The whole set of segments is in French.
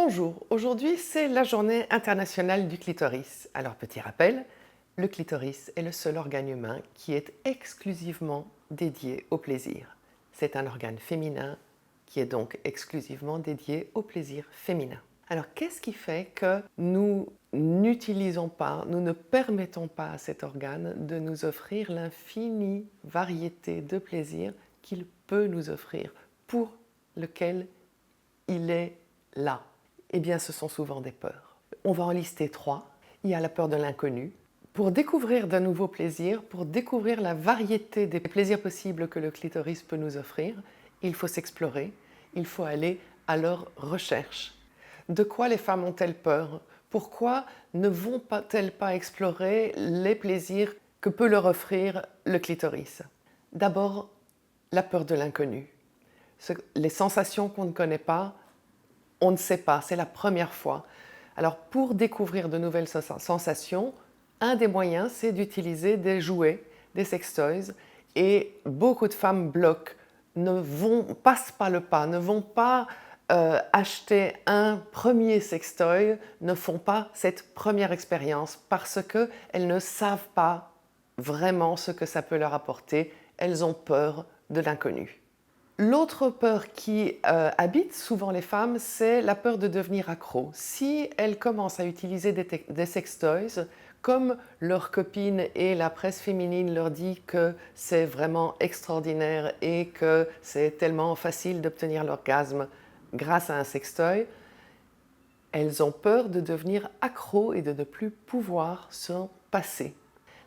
Bonjour, aujourd'hui c'est la journée internationale du clitoris. Alors petit rappel, le clitoris est le seul organe humain qui est exclusivement dédié au plaisir. C'est un organe féminin qui est donc exclusivement dédié au plaisir féminin. Alors qu'est-ce qui fait que nous n'utilisons pas, nous ne permettons pas à cet organe de nous offrir l'infinie variété de plaisirs qu'il peut nous offrir, pour lequel il est là? Eh bien, ce sont souvent des peurs. On va en lister 3. Il y a la peur de l'inconnu. Pour découvrir de nouveaux plaisirs, pour découvrir la variété des plaisirs possibles que le clitoris peut nous offrir, il faut s'explorer, il faut aller à leur recherche. De quoi les femmes ont-elles peur? Pourquoi ne vont-elles pas explorer les plaisirs que peut leur offrir le clitoris? D'abord, la peur de l'inconnu. Les sensations qu'on ne connaît pas, on ne sait pas, c'est la première fois. Alors pour découvrir de nouvelles sensations, un des moyens c'est d'utiliser des jouets, des sextoys, et beaucoup de femmes bloquent, passent pas le pas, ne vont pas acheter un premier sextoy, ne font pas cette première expérience parce qu'elles ne savent pas vraiment ce que ça peut leur apporter, elles ont peur de l'inconnu. L'autre peur qui habite souvent les femmes, c'est la peur de devenir accro. Si elles commencent à utiliser des sextoys, comme leurs copines et la presse féminine leur dit que c'est vraiment extraordinaire et que c'est tellement facile d'obtenir l'orgasme grâce à un sextoy, elles ont peur de devenir accro et de ne plus pouvoir s'en passer.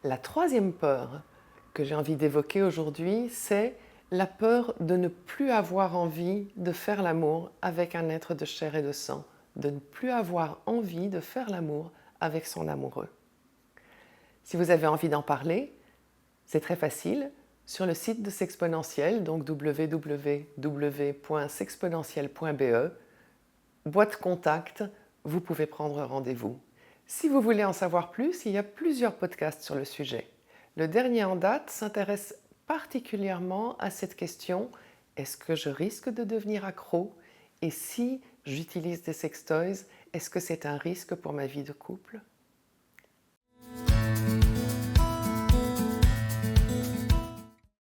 La troisième peur que j'ai envie d'évoquer aujourd'hui, c'est la peur de ne plus avoir envie de faire l'amour avec un être de chair et de sang, de ne plus avoir envie de faire l'amour avec son amoureux. Si vous avez envie d'en parler, c'est très facile. Sur le site de Sexponentiel, donc www.sexponentiel.be, boîte contact, vous pouvez prendre rendez-vous. Si vous voulez en savoir plus, il y a plusieurs podcasts sur le sujet. Le dernier en date s'intéresse particulièrement à cette question: est-ce que je risque de devenir accro? Et si j'utilise des sextoys, est-ce que c'est un risque pour ma vie de couple?